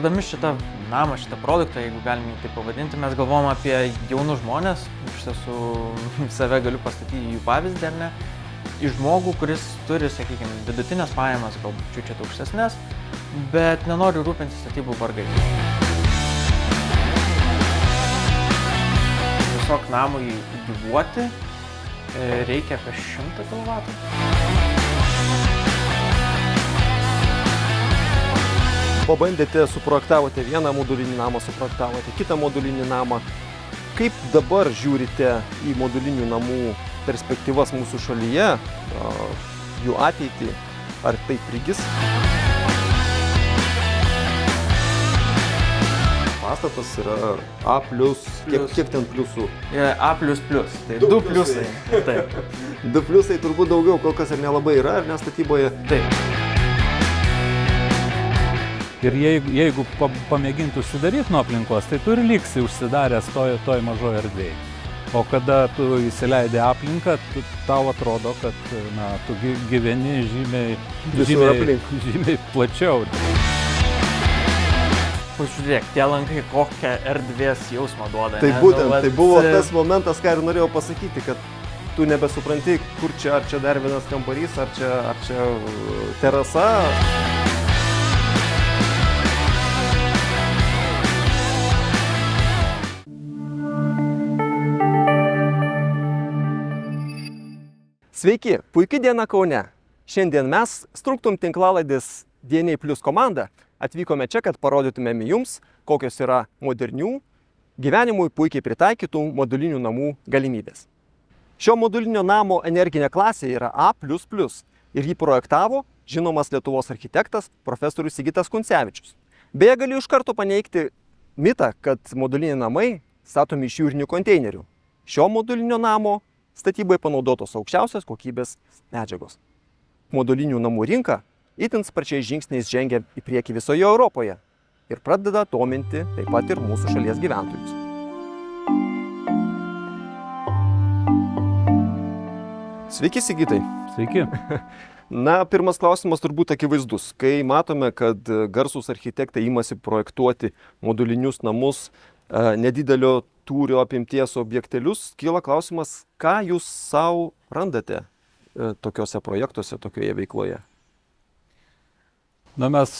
kurdami šitą namą, šitą produktą, jeigu galime jį taip pavadinti, mes galvom apie jaunus žmonės, iš tiesų save galiu pastatyti jų pavyzdį, ar ne, į žmogų, kuris turi, sakykime, vidutinės pajamas, galbūt čiut aukštesnės, bet nenori rūpintis statybų vargais. Tiesiog namui gyvuoti reikia apie 100 kW. Pabandėte, suprojektavote vieną modulinį namą, suprojektavote kitą modulinį namą. Kaip dabar žiūrite į modulinių namų perspektyvas mūsų šalyje, jų ateitį, ar tai prigis? Pastatas yra A+, kiek ten pliusų? A++, tai 2 pliusai. Taip. 2 pliusai turbūt daugiau, kol kas ir nelabai yra, ar ne statyboje? Taip. Ir jeigu pamėgintų užsidaryti nuo aplinkos, tai tu ir liksi užsidaręs toj mažoje erdvėje. O kada tu įsileidi aplinką, tau atrodo, kad tu gyveni žymiai plačiau. Pažiūrėk, tie lankai kokią erdvės jausmą duoda. Tai būtent, tai buvo tas momentas, ką ir norėjau pasakyti, kad tu nebesupranti, kur čia, ar čia dar vienas kambarys, ar čia terasa. Sveiki, puiki diena Kaune. Šiandien mes, Struktum tinklalaidės DNA+ komanda, atvykome čia, kad parodytumėm jums, kokios yra modernių, gyvenimui puikiai pritaikytų modulinių namų galimybės. Šio modulinio namo energinė klasė yra A++ ir jį projektavo žinomas Lietuvos architektas profesorius Sigitas Kuncevičius. Beje, galiu iš karto paneigti mitą, kad moduliniai namai statomi iš jūrinių konteinerių. Šio modulinio namo statybai panaudotos aukščiausios kokybės medžiagos. Modulinių namų rinka itin sparčiais žingsniais žengia į priekį visoje Europoje ir pradeda dominti taip pat ir mūsų šalies gyventojus. Sveiki, Sigitai. Sveiki. Na, pirmas klausimas turbūt akivaizdus. Kai matome, kad garsūs architektai imasi projektuoti modulinius namus, nedidelio tūrio apimties objektelius, kyla klausimas, ką jūs savo randate tokiuose projektuose, tokioje veikloje? Na, mes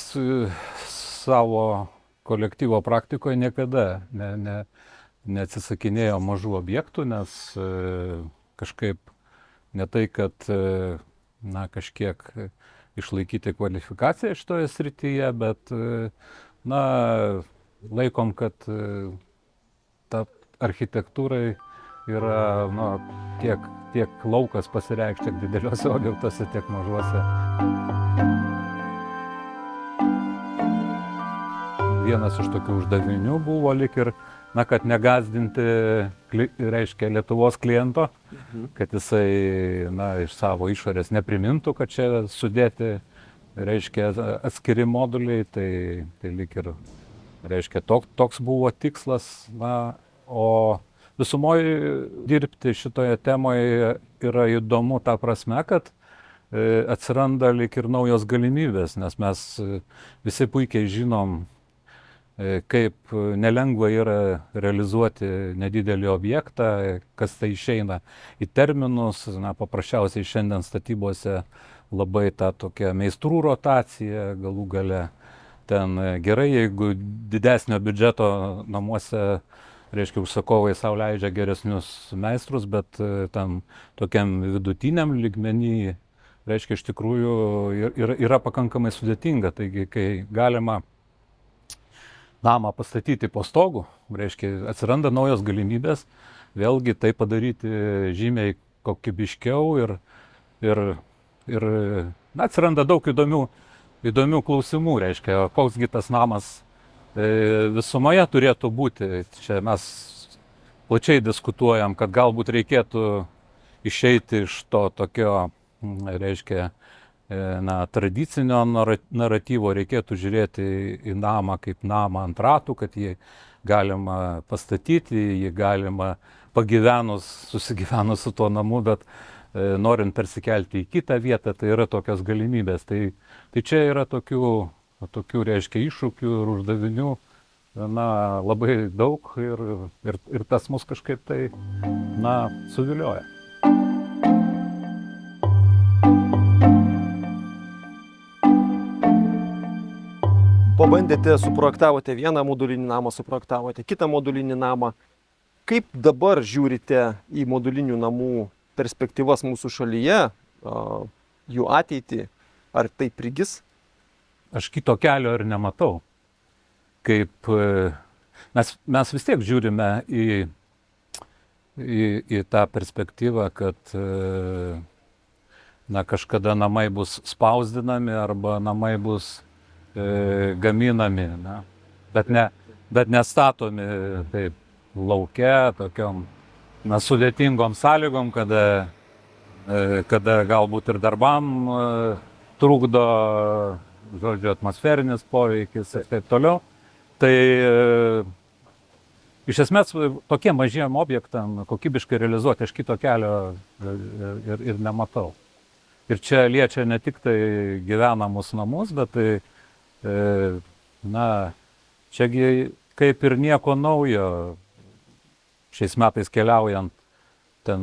savo kolektyvo praktikoje niekada neatsisakinėjom mažų objektų, nes kažkaip ne tai, kad kažkiek išlaikyti kvalifikaciją šitoje srityje, bet laikom, kad ta architektūrai yra tiek laukas pasireikšti tiek dideliuose objektuose, tiek mažuose. Vienas iš tokių uždavinių buvo lyg ir, kad negazdinti, reiškia, Lietuvos kliento, kad jisai iš savo išorės neprimintų, kad čia sudėti, reiškia, atskiri moduliai, tai lyg ir, reiškia, toks buvo tikslas, o visumoje dirbti šitoje temoje yra įdomu ta prasme, kad atsiranda lyg ir naujos galimybės, nes mes visi puikiai žinom, kaip nelengva yra realizuoti nedidelį objektą, kas tai išeina į terminus, paprasčiausiai šiandien statybose labai ta tokia meistrų rotacija galų gale. Ten gerai, jeigu didesnio biudžeto namuose, reiškia, užsakovai sau leidžia geresnius meistrus, bet tam tokiam vidutiniam lygmenį, reiškia, iš tikrųjų yra pakankamai sudėtinga. Taigi, kai galima namą pastatyti po stogu, reiškia, atsiranda naujos galimybės, vėlgi tai padaryti žymiai kokybiškiau ir atsiranda daug įdomių klausimų, reiškia, koksgi tas namas visumoje turėtų būti. Čia mes plačiai diskutuojam, kad galbūt reikėtų išeiti iš to tokio, reiškia, tradicinio naratyvo, reikėtų žiūrėti į namą kaip namą ant ratų, kad jį galima pastatyti, jį galima susigyvenus su tuo namu, bet norint persikelti į kitą vietą, tai yra tokios galimybės. Tai čia yra tokių tokių, reiškia, iššūkių ir uždavinių, na, labai daug ir tas mus kažkaip tai, na, suvilioja. Pabandėte, suprojektavote vieną modulinį namą, suprojektavote kitą modulinį namą. Kaip dabar žiūrite į modulinių namų perspektyvas mūsų šalyje, jų ateitį, ar tai prigis? Aš kito kelio ir nematau. Kaip mes vis tiek žiūrime į tą perspektyvą, kad na, kažkada namai bus spausdinami arba namai bus gaminami, na, bet nestatomi taip lauke, tokiom, na, sudėtingom sąlygom, kada galbūt ir darbam trukdo, žodžiu, atmosferinis poveikis ir taip toliau. Tai iš esmės tokiem mažiem objektam kokybiškai realizuoti aš kito kelio ir nematau. Ir čia liečia ne tik tai gyvenamus namus, bet tai, na, čiagi kaip ir nieko naujo. Šiais metais keliaujant ten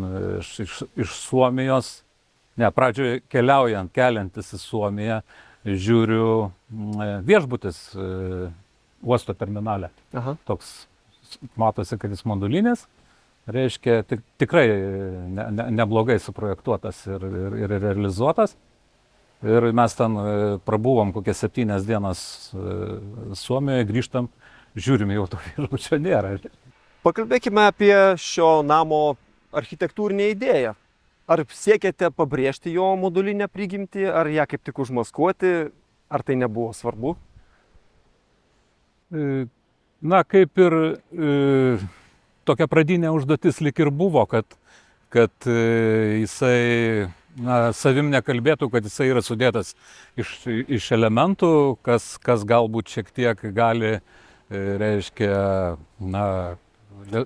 iš Suomijos, pradžioje keliantis į Suomiją, žiūriu viešbutis uosto terminale. Aha. Toks, matosi, kad jis modulinis, reiškia, tikrai neblogai suprojektuotas ir realizuotas. Ir mes ten prabuvom kokias 7 dienas Suomijoje, grįžtam, žiūrim, jau to viešbučio nėra. Pakalbėkime apie šio namo architektūrinę idėją. Ar siekėte pabrėžti jo modulinę prigimtį, ar ją kaip tik užmaskuoti, ar tai nebuvo svarbu? Na, kaip ir tokia pradinė užduotis lyg ir buvo, kad jisai, na, savim nekalbėtų, kad jisai yra sudėtas iš elementų, kas galbūt šiek tiek gali, reiškia, na,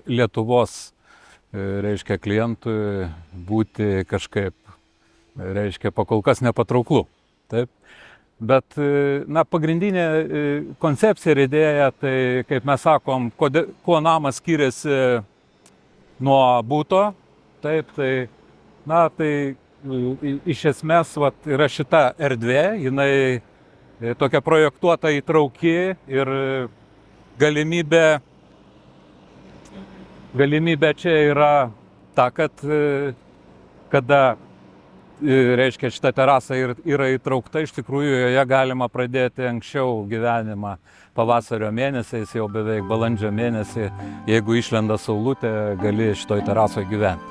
Lietuvos, reiškia, klientui būti kažkaip, reiškia, pakol kas nepatrauklu. Taip. Bet, na, pagrindinė koncepcija ir idėja, tai, kaip mes sakom, kuo namas skiriasi nuo būto, taip, tai, na, tai iš esmės vat, yra šita erdvė, jinai tokia projektuota įtrauki ir galimybė čia yra ta, kad kada, reiškia, šita terasa yra įtraukta, iš tikrųjų joje galima pradėti anksčiau gyvenimą pavasario mėnesiais, jau beveik balandžio mėnesį, jeigu išlenda saulutė, gali šitoj terasoje gyventi.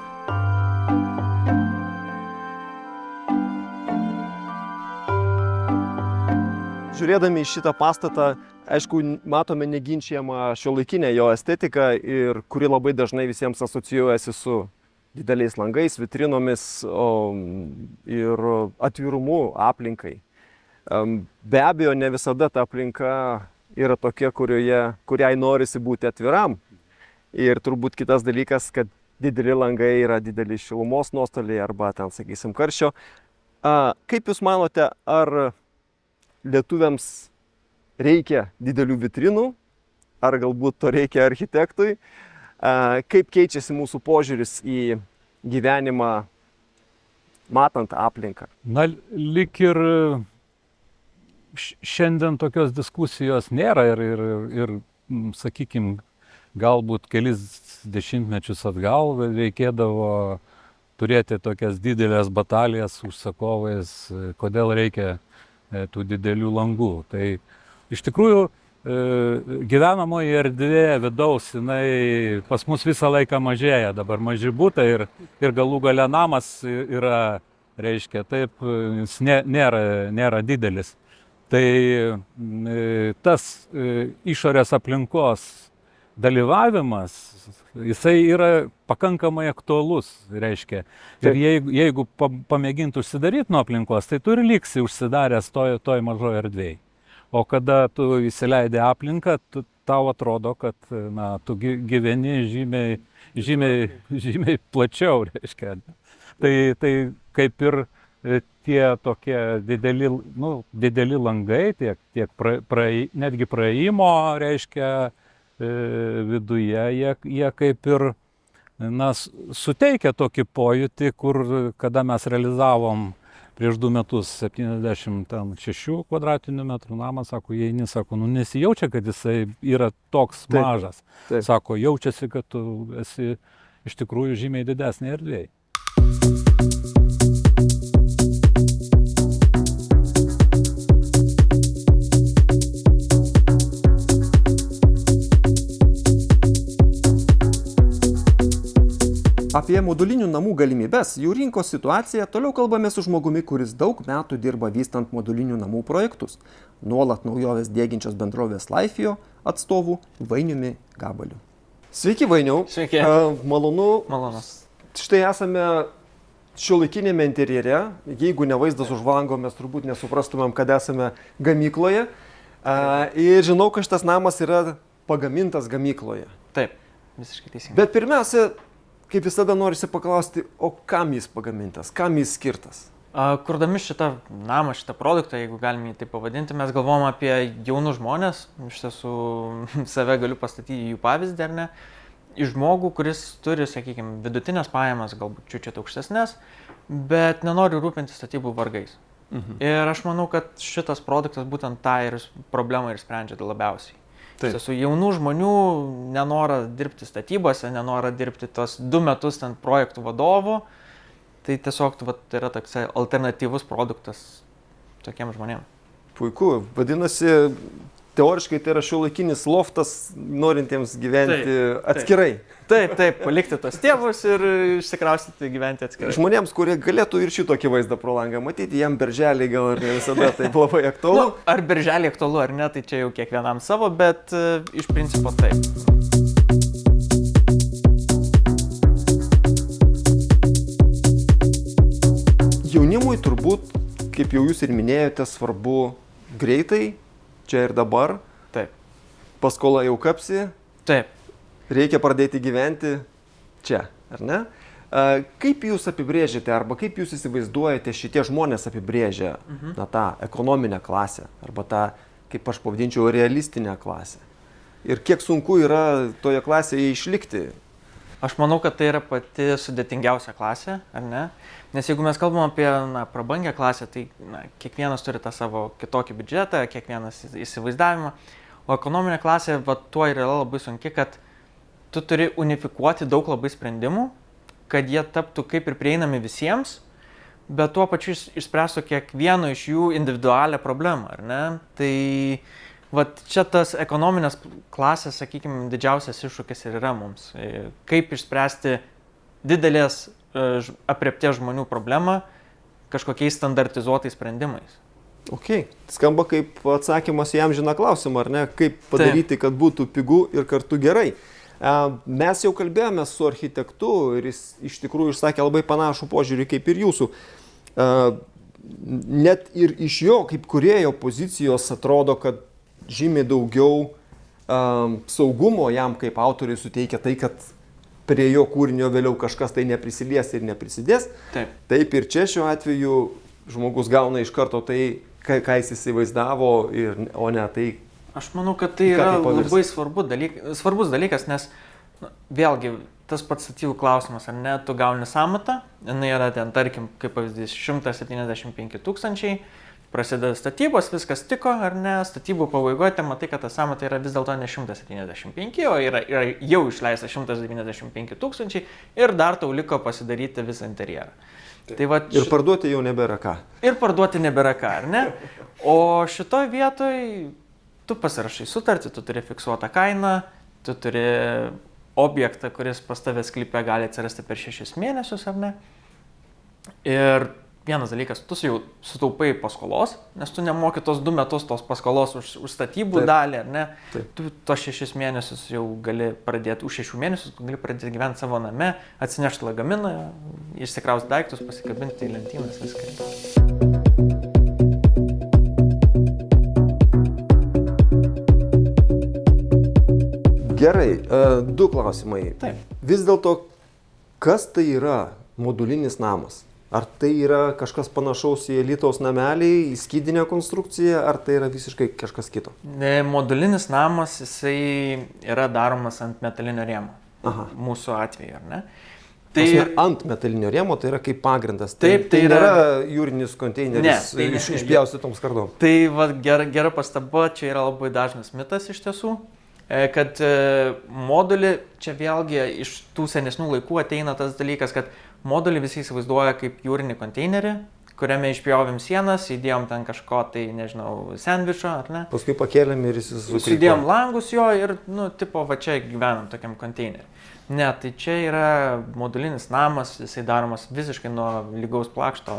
Žiūrėdami į šitą pastatą, aišku, matome neginčiamą šiuolaikinę jo estetiką, ir kuri labai dažnai visiems asocijuojasi su dideliais langais, vitrinomis ir atvirumu aplinkai. Be abejo, ne visada ta aplinka yra tokia, kuriai norisi būti atviram. Ir turbūt kitas dalykas, kad dideli langai yra dideli šilumos nuostoliai arba ten, sakysim, karščio. Kaip Jūs manote, ar lietuviams reikia didelių vitrinų, ar galbūt to reikia architektui? Kaip keičiasi mūsų požiūris į gyvenimą matant aplinką? Na, lyg ir šiandien tokios diskusijos nėra ir sakykime, galbūt kelis dešimtmečius atgal reikėdavo turėti tokias didelės batalijas su užsakovais, kodėl reikia tų didelių langų. Tai iš tikrųjų gyvenamoji erdvė vidaus, jinai pas mus visą laiką mažėja, dabar maži butai ir galų gale namas yra, reiškia, taip, jis nėra didelis. Tai tas išorės aplinkos dalyvavimas, jisai yra pakankamai aktualus, reiškia. Ir jeigu pamėginti užsidaryti nuo aplinkos, tai tu ir liksi užsidaręs toj mažoje erdvėje. O kada tu įsileidi aplinką, tau atrodo, kad na, tu gyveni žymiai plačiau, reiškia. Tai kaip ir tie tokie dideli langai, netgi praėjimo, reiškia, viduje, jie kaip ir suteikia tokį pojūtį, kur kada mes realizavom prieš 2 metus 76 kvadratinių metrų namą, sako, įeini, sako, nesijaučia, kad jisai yra toks mažas. Taip. Sako, jaučiasi, kad tu esi iš tikrųjų žymiai didesnė erdvėje. Apie modulinių namų galimybes, jų rinkos situaciją toliau kalbame su žmogumi, kuris daug metų dirba vystant modulinių namų projektus, nuolat naujoves diegiančios bendrovės Laifio atstovu Vainiumi Gabaliu. Sveiki, Vainiau. Sveiki. Malonu. Malonus. Štai esame šiuolaikinėme interjere. Jeigu ne vaizdas už lango, mes turbūt nesuprastumėm, kad esame gamykloje. Ir žinau, kad šitas namas yra pagamintas gamykloje. Taip, visiškai teisingai. Bet pirmiausia, kaip visada norisi paklausti, o kam jis pagamintas, kam jis skirtas? Kurdami šitą namą, šitą produktą, jeigu galime jį taip pavadinti, mes galvom apie jaunus žmonės, iš tiesų save galiu pastatyti jų pavyzdį, ar ne, į žmogų, kuris turi, sakykime, vidutinės pajamas, galbūt čiut aukštesnės, bet nenori rūpintis statybų vargais. Ir aš manau, kad šitas produktas būtent tą problemą ir sprendžia labiausiai. Iš tiesų, jaunų žmonių nenora dirbti statybose, nenora dirbti tos 2 metus ten projektų vadovų, tai tiesiog tai yra toks alternatyvus produktas tokiem žmonėm. Puiku, vadinasi, teoriškai tai yra šiuolaikinis loftas, norintiems gyventi atskirai. Taip, palikti tos tėvus ir išsikraustyti gyventi atskirai. Žmonėms, kurie galėtų ir šitokį vaizdą pro langą matyti, jam berželiai gal ir ne visada taip labai aktualu. Ar berželiai aktualu ar ne, tai čia jau kiekvienam savo, bet iš principo taip. Jaunimui turbūt, kaip jau jūs ir minėjote, svarbu greitai, čia ir dabar. Taip. Paskola jau kapsi. Taip. Reikia pradėti gyventi čia, ar ne? Kaip jūs apibrėžiate arba kaip jūs įsivaizduojate šitie žmonės apibrėžia tą ekonominę klasę arba tą, kaip aš pavadinčiau, realistinę klasę? Ir kiek sunku yra toje klasėje išlikti? Aš manau, kad tai yra pati sudėtingiausia klasė, ar ne? Nes jeigu mes kalbam apie prabangę klasę, tai kiekvienas turi tą savo kitokį biudžetą, kiekvienas įsivaizdavimą, o ekonominė klasė tuo yra labai sunki, kad tu turi unifikuoti daug labai sprendimų, kad jie taptų kaip ir prieinami visiems, bet tuo pačiu išspręstų kiekvieno iš jų individualią problemą, ar ne? Tai čia tas ekonominės klasės, sakykime, didžiausias iššūkis ir yra mums. Kaip išspręsti didelės aprėpties žmonių problemą kažkokiais standartizuotais sprendimais. Ok, skamba kaip atsakymas į amžiną klausimą, ar ne? Kaip padaryti, kad būtų pigu ir kartu gerai. Mes jau kalbėjome su architektu ir jis iš tikrųjų išsakė labai panašų požiūrį kaip ir jūsų. Net ir iš jo kaip kūrėjo pozicijos atrodo, kad žymiai daugiau saugumo jam kaip autoriui suteikia tai, kad prie jo kūrinio vėliau kažkas tai neprisilies ir neprisidės. Taip ir čia šiuo atveju žmogus gauna iš karto tai, ką jis įsivaizdavo, o ne tai. Aš manau, kad tai yra labai svarbus dalykas, nes vėlgi tas pats statybų klausimas, ar ne, tu gauni sąmatą, jinai yra ten, tarkim, kaip pavyzdys, 175 000, prasideda statybos, viskas tiko, ar ne, statybų pabaigoje, tai matai, kad ta sąmata yra vis dėlto ne 175, o yra jau išleista 195 000 ir dar tau liko pasidaryti visą interjerą. Tai ir parduoti jau nebėra ką. Ir parduoti nebėra ką, ar ne? O šitoj vietoj tu pasirašai sutartį, tu turi fiksuotą kainą, tu turi objektą, kuris pas tavęs sklype gali atsirasti per 6 mėnesius, ar ne? Ir vienas dalykas, tu jau sutaupai paskolos, nes tu nemoki tos 2 metus tos paskolos už statybų dalį, ar ne? Tu tos 6 mėnesius jau gali pradėti, už 6 mėnesius gali pradėti gyventi savo name, atsinešti lagaminą, išsikrausti daiktus, pasikabinti į lentynas, viską. Gerai, 2 klausimai. Taip. Vis dėlto, kas tai yra modulinis namas? Ar tai yra kažkas panašaus į Alytaus namelį, į skydinę konstrukciją, ar tai yra visiškai kažkas kito? Modulinis namas, jisai yra daromas ant metalinio rėmo. Aha. Mūsų atveju, ar ne? Tai ant metalinio rėmo tai yra kaip pagrindas. Taip, tai nėra jūrinis konteineris išpjaustytoms skardom. Tai va, gera pastaba, čia yra labai dažnas mitas iš tiesų, kad modulį, čia vėlgi iš tų senesnių laikų ateina tas dalykas, kad modulį visi įsivaizduoja kaip jūrinį konteinerį, kuriame išpjovėm sienas, įdėjom ten kažko, tai nežinau, sandvičo, ar ne? Paskui pakėlėm ir jis sukrypo. Įdėjom langus jo ir, tipo, va čia gyvenam tokiam konteineriu. Ne, tai čia yra modulinis namas, jisai daromas visiškai nuo lygaus plakšto,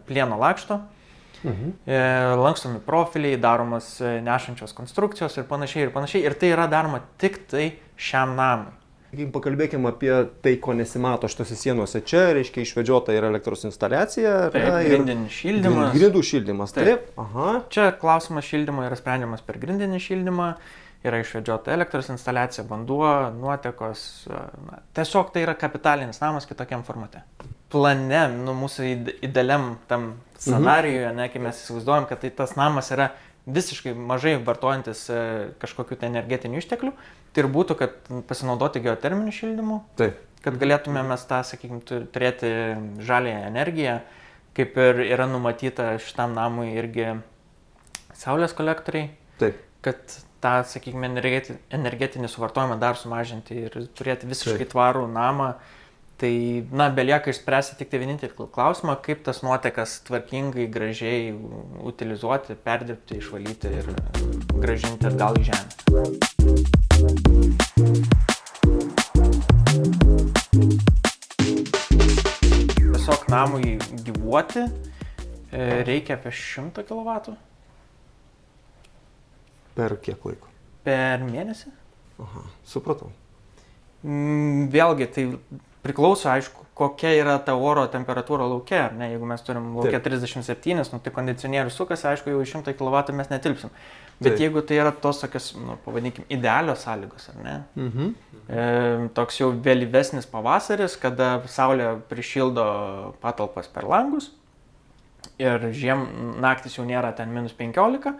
plieno lakšto. Lankstomi profiliai, daromas nešančios konstrukcijos ir panašiai ir panašiai. Ir tai yra daroma tik tai šiam namui. Pakalbėkime apie tai, ko nesimato šitose sienose. Čia, reiškia, išvedžiota yra elektros instaliacija. Grindinis šildymas. Grindų šildymas, taip. Aha. Čia klausimas šildymo yra sprendžiamas per grindinį šildymą. Yra išvedžiota elektros instaliacija, vanduo, nuotekos. Tiesiog tai yra kapitalinis namas kitokiam formate. Plane, mūsų idealiam tam scenarijuje, kai mes įsivaizduojam, kad tai tas namas yra visiškai mažai vartojantis kažkokių tai energetinių išteklių, tai ir būtų, kad pasinaudoti geoterminiu šildymu, taip, kad galėtume mes tą, sakykime, turėti žaliąją energiją, kaip ir yra numatyta šitam namui irgi saulės kolektoriai, taip, kad tą, sakykime, energetinį suvartojimą dar sumažinti ir turėti visiškai tvarų namą. Tai, belieka išspręsti tik tai vienintelį klausimą, kaip tas nuotekas tvarkingai, gražiai utilizuoti, perdirbti, išvalyti ir grąžinti atgal į žemę. Tiesiog namui gyvuoti reikia apie 100 kW. Per kiek laiko? Per mėnesį. Aha, supratau. Vėlgi, tai priklauso, aišku, kokia yra ta oro temperatūra lauke, ar ne? Jeigu mes turim lauke 37, tai kondicionierius sukasi, aišku, jau į 100 kW mes netilpsim. Bet jeigu tai yra tos tokios, pavadinkim, idealios sąlygos, ar ne? Toks jau vėlyvesnis pavasaris, kada saulė prišildo patalpas per langus ir naktis jau nėra ten -15,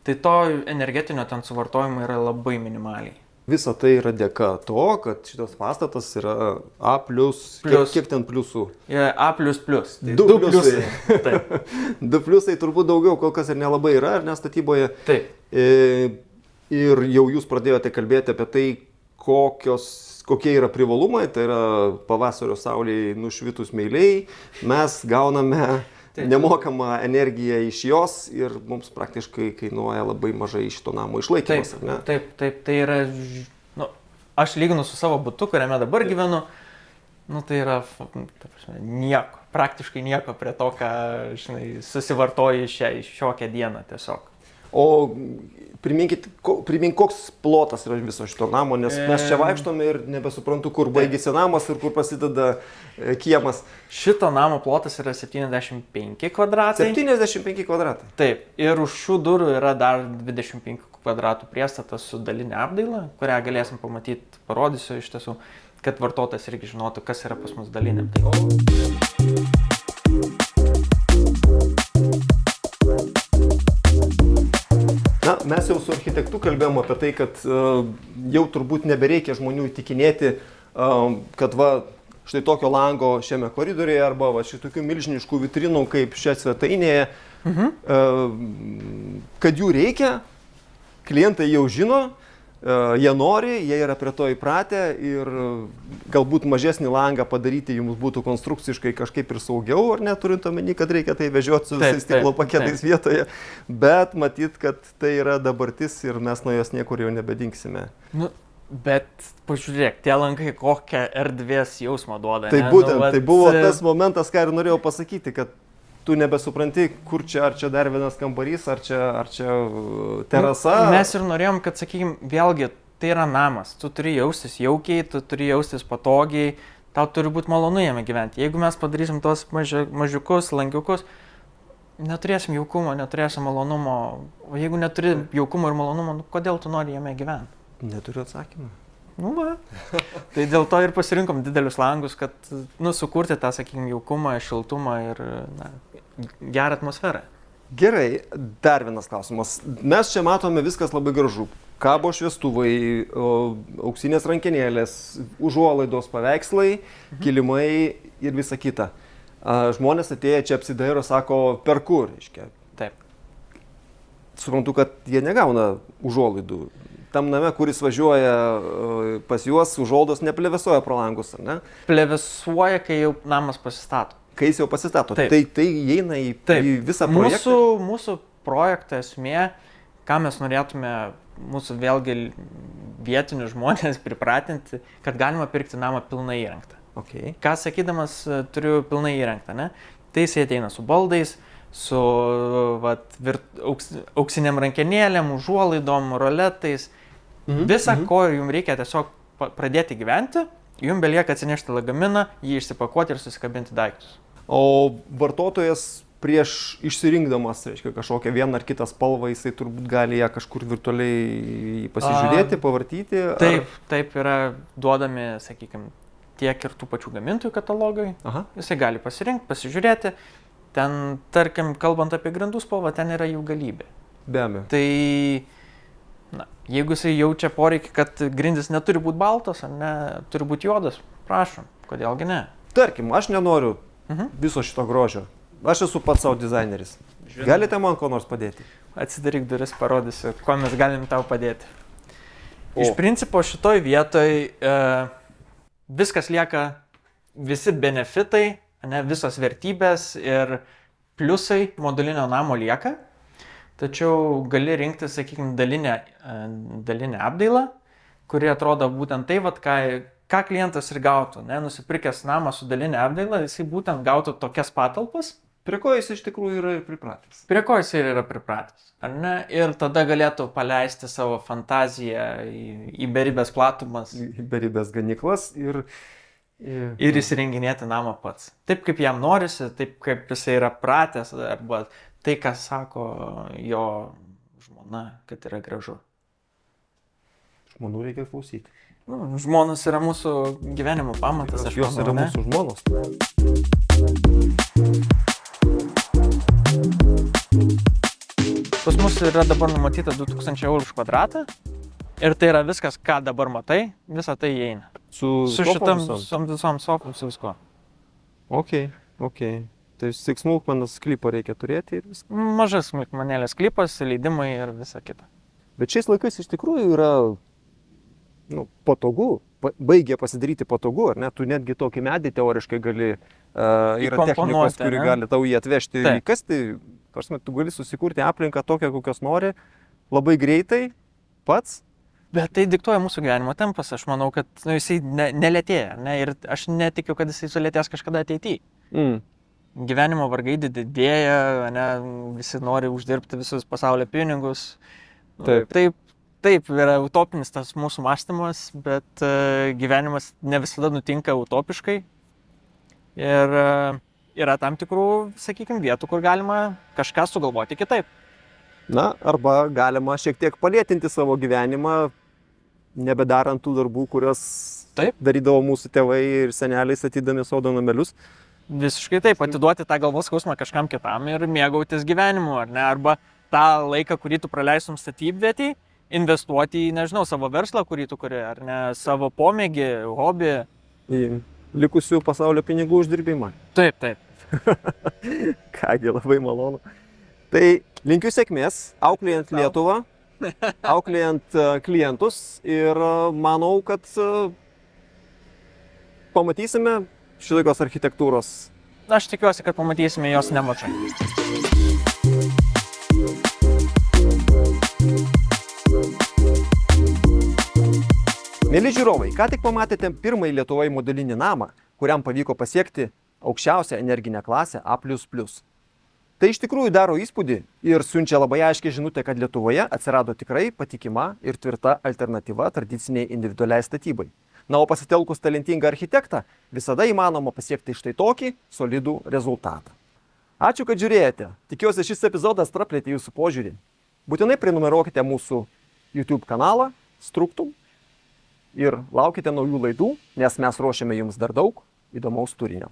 tai to energetinio ten suvartojimo yra labai minimaliai. Visa tai yra dėka to, kad šitas pastatas yra A+, kiek ten pliusų? A++. Tai 2 pliusai. Taip. 2 pliusai turbūt daugiau kol kas ir nelabai yra, ar ne, statyboje. Taip. Ir jau jūs pradėjote kalbėti apie tai, kokie yra privalumai, tai yra pavasario saulėje nušvitus meiliai, mes gauname nemokamą energiją iš jos ir mums praktiškai kainuoja labai mažai šito namo išlaikymas, ar ne? Taip, tai yra, aš lyginu su savo butu, kuriame dabar gyvenu, tai yra nieko, praktiškai nieko prie to, ką, susivartoji šiokią dieną tiesiog. O primink, koks plotas yra viso šito namo, nes mes čia vaikštome ir nebesuprantu, kur baigėsi namas ir kur prasideda kiemas. Šito namo plotas yra 75 kvadratai. 75 kvadratai? Taip, ir už šių durų yra dar 25 kvadratų priestatas su dalinė apdaila, kurią galėsim pamatyti, parodysiu iš tiesų, kad vartotojas irgi žinotų, kas yra pas mus dalinė apdaila. Mes jau su architektu kalbėjom apie tai, kad jau turbūt nebereikia žmonių įtikinėti, kad štai tokio lango šiame koridoriuje arba šitokių milžiniškų vitrinų kaip šia svetainėje, kad jų reikia, klientai jau žino, jie nori, jie yra prie to įpratę ir galbūt mažesnį langą padaryti jums būtų konstrukciškai kažkaip ir saugiau, ar neturint omeny, kad reikia tai vežioti su visais stiklo paketais vietoje, bet matyt, kad tai yra dabartis ir mes nuo jos niekur jau nebedinksime. Bet pažiūrėk, tie langai kokią erdvės jausmą duoda. Tai būtent, tai buvo tas momentas, ką ir norėjau pasakyti, kad tu nebesupranti, kur čia, ar čia dar vienas kambarys, ar čia terasa. Mes ir norėjom, kad, sakykime, vėlgi, tai yra namas. Tu turi jaustis jaukiai, tu turi jaustis patogiai, tau turi būti malonu jame gyventi. Jeigu mes padarysim tos mažiukus, langiukus, neturėsim jaukumo, neturėsim malonumo. O jeigu neturi jaukumo ir malonumo, kodėl tu nori jame gyventi? Neturiu atsakymą. Nu, va. Tai dėl to ir pasirinkom didelius langus, kad, sukurti tą, sakykime, jaukumą, šiltumą ir, gerą atmosferą. Gerai, dar vienas klausimas. Mes čia matome viskas labai gražu. Kabo šviestuvai, auksinės rankenėlės, užuolaidos paveikslai, kilimai ir visa kita. Žmonės atėję čia apsidairo, sako, perku, reiškia. Taip. Suprantu, kad jie negauna užuolaidų. Tam name, kuris važiuoja pas juos, užuolaidos neplevėsuoja pro langus, ar ne? Plevėsuoja, kai jau namas pasistato. Kai jis jau pasistato. Taip. Tai įeina į visą projektą. Mūsų projekto esmė, ką mes norėtume mūsų vėlgi vietinius žmonės pripratinti, kad galima pirkti namą pilnai įrengtą. Okay. Ką sakydamas turiu pilnai įrengtą, ne? Tai jis ateina su baldais, su auksiniam rankenėlėm, užuolaidom, roletais. Visa, ko jums reikia tiesiog pradėti gyventi, jums belieka atsinešti lagaminą, jį išsipakuoti ir susikabinti daiktus. O vartotojas prieš išsirinkdamas, reiškia, kažkokią vieną ar kitą spalvą, jisai turbūt gali ją kažkur virtualiai pasižiūrėti, pavartyti? Taip yra duodami, sakykime, tiek ir tų pačių gamintojų katalogai. Aha. Jisai gali pasirinkti, pasižiūrėti. Ten, tarkim, kalbant apie grindų spalvą, ten yra jų galybė. Be abejo. Tai, jeigu jisai jaučia poreikį, kad grindys neturi būti baltos, ar ne, turi būti juodas, prašom, kodėlgi ne. Tarkim, aš nenoriu viso šito grožio. Aš esu pats savo dizaineris. Galite man ko nors padėti? Atsidaryk duris, parodysiu, kuo mes galim tau padėti. Iš principo šitoj vietoj viskas lieka, visi benefitai, visos vertybės ir pliusai modulinio namo lieka, tačiau gali rinkti, sakykime, dalinę apdailą, kuri atrodo būtent tai, ką klientas ir gautų. Nusipirkęs namą su dalinė apdaila, jisai būtent gautų tokias patalpas. Prie ko jis iš tikrųjų yra pripratęs? Prie ko jis yra pripratęs, ar ne? Ir tada galėtų paleisti savo fantaziją į beribės platumas. Į beribės ganyklas ir įsirenginėti namą pats. Taip, kaip jam norisi, taip, kaip jisai yra pratęs, arba tai, ką sako jo žmona, kad yra gražu. Žmonų reikia klausyti. Žmonos yra mūsų gyvenimo pamatas. Jos yra mūsų žmonos. Pas mus yra dabar numatyta 2000 eurų už kvadratą ir tai yra viskas, ką dabar matai, visą tai įeina. Su šitam visom sofom, su visko. Ok. Tai tik smulkmenas sklypo reikia turėti ir viską. Mažas smulkmenėlės sklypas, leidimai ir visa kita. Bet šiais laikais iš tikrųjų yra patogu, baigia pasidaryti patogu, ar ne? Tu netgi tokį medį teoriškai gali, yra technikos, kuri gali tau jį atvežti ir įkasti. Tu gali susikurti aplinką tokią, kokios nori, labai greitai, pats. Bet tai diktuoja mūsų gyvenimo tempas, aš manau, kad jisai nelėtėja, ir aš netikiu, kad jisai sulėtės kažkada ateityje. Gyvenimo vargai didėja, visi nori uždirbti visus pasaulio pinigus. Taip, yra utopinis tas mūsų mąstymas, bet gyvenimas ne visada nutinka utopiškai. Ir yra tam tikrų, sakykime, vietų, kur galima kažką sugalvoti kitaip. Arba galima šiek tiek palėtinti savo gyvenimą, nebedarant tų darbų, kurios darydavo mūsų tėvai ir seneliai statydami sodo namelius. Visiškai taip, atiduoti tą galvos skausmą kažkam kitam ir mėgautis gyvenimu, ar ne? Arba tą laiką, kurį tu praleistum statybvietį, investuoti į, savo verslą, kurį tu kuri, ar ne, savo pomėgį, hobį. Į likusių pasaulio pinigų uždirbimą. Taip. Kągi, labai malonu. Tai linkiu sėkmės, auklėjant Lietuvą, auklėjant klientus ir manau, kad pamatysime šitokios architektūros. Aš tikiuosi, kad pamatysime jos nemažai. Mėly žiūrovai, ką tik pamatėte pirmąjį Lietuvoje modelinį namą, kuriam pavyko pasiekti aukščiausią energinę klasę A++. Tai iš tikrųjų daro įspūdį ir siunčia labai aiškiai žinutę, kad Lietuvoje atsirado tikrai patikima ir tvirta alternatyva tradiciniai individualiai statybai. O pasitelkus talentingą architektą visada įmanoma pasiekti štai tokį solidų rezultatą. Ačiū, kad žiūrėjote. Tikiuosi, šis epizodas praplėtė jūsų požiūrį. Būtinai prenumeruokite mūsų YouTube kanalą Struktum ir laukite naujų laidų, nes mes ruošiame jums dar daug įdomaus turinio.